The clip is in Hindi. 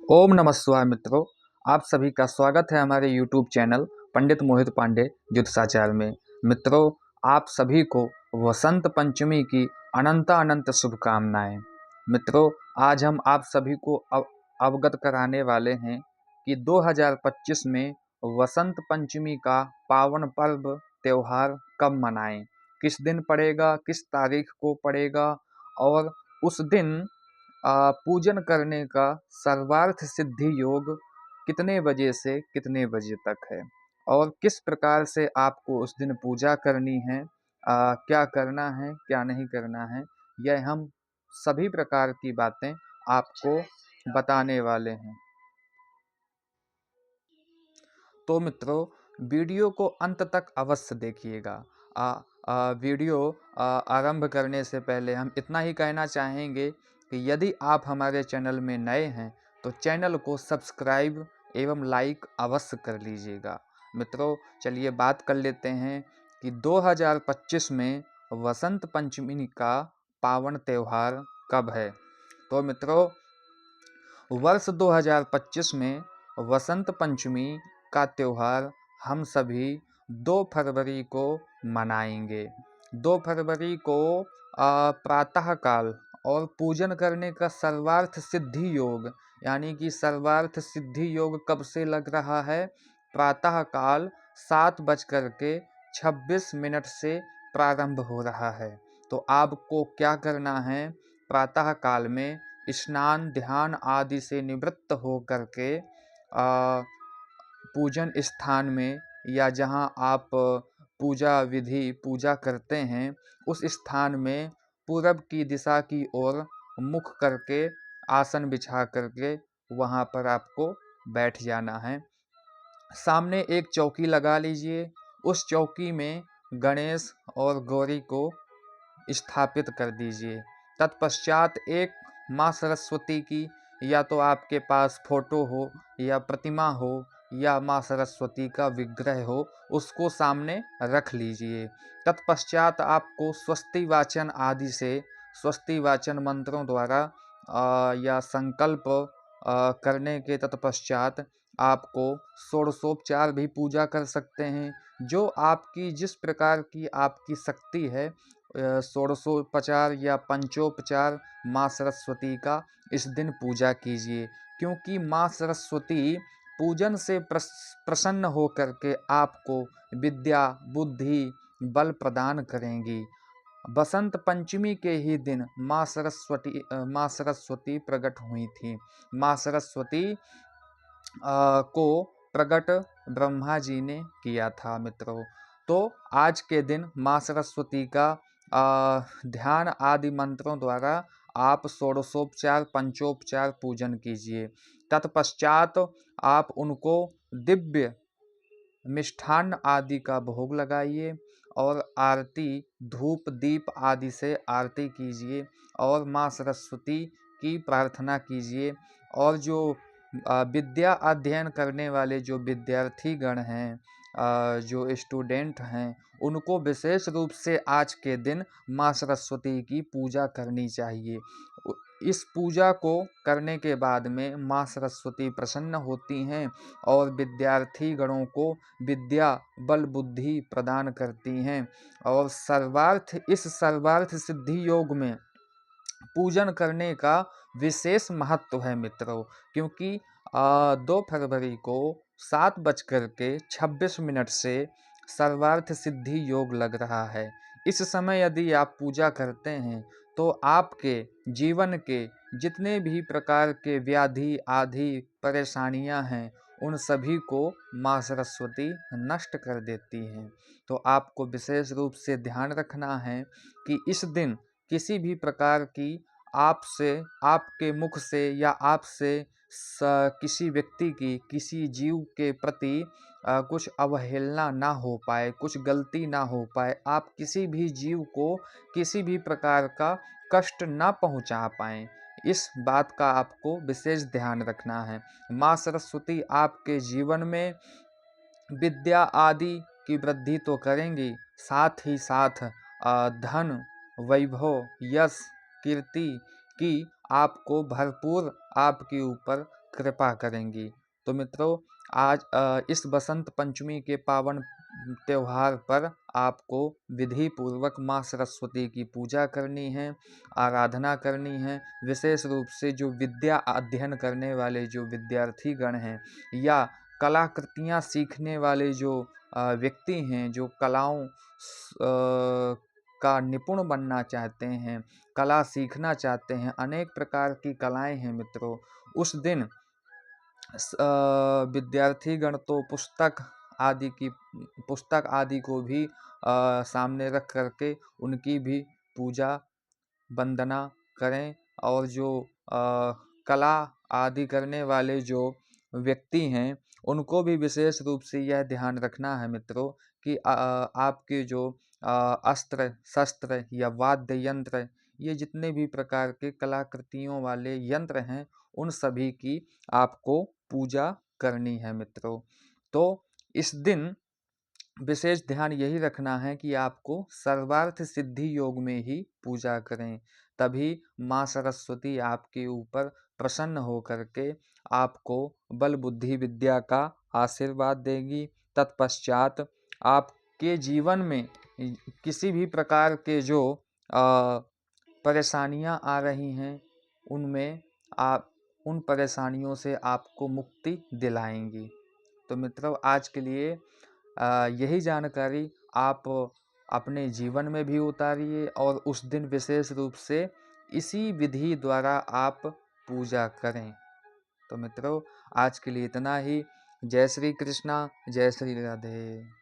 ओम नमः शिवाय मित्रों, आप सभी का स्वागत है हमारे यूट्यूब चैनल पंडित मोहित पांडे ज्योतिषाचार्य में। मित्रों, आप सभी को वसंत पंचमी की अनंत अनंत शुभकामनाएं। मित्रों, आज हम आप सभी को अवगत कराने वाले हैं कि 2025 में वसंत पंचमी का पावन पर्व त्यौहार कब मनाएं, किस दिन पड़ेगा, किस तारीख को पड़ेगा और उस दिन पूजन करने का सर्वार्थ सिद्धि योग कितने बजे से कितने बजे तक है और किस प्रकार से आपको उस दिन पूजा करनी है, क्या करना है क्या नहीं करना है, यह हम सभी प्रकार की बातें आपको बताने वाले हैं। तो मित्रों, वीडियो को अंत तक अवश्य देखिएगा। वीडियो आरंभ करने से पहले हम इतना ही कहना चाहेंगे कि यदि आप हमारे चैनल में नए हैं तो चैनल को सब्सक्राइब एवं लाइक अवश्य कर लीजिएगा। मित्रों, चलिए बात कर लेते हैं कि 2025 में वसंत पंचमी का पावन त्यौहार कब है। तो मित्रों, वर्ष 2025 में वसंत पंचमी का त्यौहार हम सभी 2 फरवरी को मनाएंगे। 2 फरवरी को प्रातःकाल और पूजन करने का सर्वार्थ सिद्धि योग, यानी कि सर्वार्थ सिद्धि योग कब से लग रहा है? प्रातःकाल 7:26 से प्रारंभ हो रहा है। तो आपको क्या करना है? प्रातःकाल में स्नान ध्यान आदि से निवृत्त हो करके पूजन स्थान में या जहां आप पूजा करते हैं उस स्थान में पूरब की दिशा की ओर मुख करके आसन बिछा करके वहां पर आपको बैठ जाना है। सामने एक चौकी लगा लीजिए। उस चौकी में गणेश और गौरी को स्थापित कर दीजिए। तत्पश्चात एक माँ सरस्वती की या तो आपके पास फोटो हो या प्रतिमा हो या माँ सरस्वती का विग्रह हो, उसको सामने रख लीजिए। तत्पश्चात आपको स्वस्ति वाचन आदि से, स्वस्ति वाचन मंत्रों द्वारा या संकल्प करने के तत्पश्चात आपको षोडशोपचार भी पूजा कर सकते हैं। जो आपकी जिस प्रकार की आपकी शक्ति है, षोडशोपचार या पंचोपचार माँ सरस्वती का इस दिन पूजा कीजिए, क्योंकि माँ सरस्वती पूजन से प्रसन्न होकर के आपको विद्या बुद्धि बल प्रदान करेंगी। बसंत पंचमी के ही दिन माँ सरस्वती प्रकट हुई थी। माँ सरस्वती को प्रकट ब्रह्मा जी ने किया था। मित्रों, तो आज के दिन माँ सरस्वती का ध्यान आदि मंत्रों द्वारा आप षोडशोपचार पंचोपचार पूजन कीजिए। तत्पश्चात आप उनको दिव्य मिष्ठान्न आदि का भोग लगाइए और आरती धूप दीप आदि से आरती कीजिए और माँ सरस्वती की प्रार्थना कीजिए। और जो विद्या अध्ययन करने वाले जो विद्यार्थी गण हैं, जो स्टूडेंट हैं, उनको विशेष रूप से आज के दिन माँ सरस्वती की पूजा करनी चाहिए। इस पूजा को करने के बाद में माँ सरस्वती प्रसन्न होती हैं और विद्यार्थी गणों को विद्या बल बुद्धि प्रदान करती हैं। और इस सर्वार्थ सिद्धि योग में पूजन करने का विशेष महत्व है मित्रों, क्योंकि 2 फरवरी को 7:26 से सर्वार्थ सिद्धि योग लग रहा है। इस समय यदि आप पूजा करते हैं तो आपके जीवन के जितने भी प्रकार के व्याधि आदि परेशानियां हैं, उन सभी को माँ सरस्वती नष्ट कर देती हैं। तो आपको विशेष रूप से ध्यान रखना है कि इस दिन किसी भी प्रकार की आपसे, आपके मुख से या आपसे किसी व्यक्ति की, किसी जीव के प्रति कुछ अवहेलना ना हो पाए, कुछ गलती ना हो पाए, आप किसी भी जीव को किसी भी प्रकार का कष्ट ना पहुंचा पाएं। इस बात का आपको विशेष ध्यान रखना है। माँ सरस्वती आपके जीवन में विद्या आदि की वृद्धि तो करेंगी, साथ ही साथ धन वैभव यश कीर्ति की आपको भरपूर आपके ऊपर कृपा करेंगी। तो मित्रों, आज इस बसंत पंचमी के पावन त्योहार पर आपको विधि पूर्वक माँ सरस्वती की पूजा करनी है, आराधना करनी है। विशेष रूप से जो विद्या अध्ययन करने वाले जो विद्यार्थी गण हैं या कलाकृतियाँ सीखने वाले जो व्यक्ति हैं, जो कलाओं का निपुण बनना चाहते हैं, कला सीखना चाहते हैं, अनेक प्रकार की कलाएं हैं मित्रों, उस दिन विद्यार्थीगण तो पुस्तक आदि को भी सामने रख करके उनकी भी पूजा वंदना करें। और जो कला आदि करने वाले जो व्यक्ति हैं उनको भी विशेष रूप से यह ध्यान रखना है मित्रों कि आपके जो अस्त्र शस्त्र या वाद्य यंत्र, ये जितने भी प्रकार के कलाकृतियों वाले यंत्र हैं, उन सभी की आपको पूजा करनी है मित्रों। तो इस दिन विशेष ध्यान यही रखना है कि आपको सर्वार्थ सिद्धि योग में ही पूजा करें, तभी माँ सरस्वती आपके ऊपर प्रसन्न हो करके आपको बल बुद्धि विद्या का आशीर्वाद देगी। तत्पश्चात आपके जीवन में किसी भी प्रकार के जो परेशानियां आ रही हैं, उनमें आप उन परेशानियों से आपको मुक्ति दिलाएंगी। तो मित्रों, आज के लिए यही जानकारी आप अपने जीवन में भी उतारिए और उस दिन विशेष रूप से इसी विधि द्वारा आप पूजा करें। तो मित्रों, आज के लिए इतना ही। जय श्री कृष्णा, जय श्री राधे।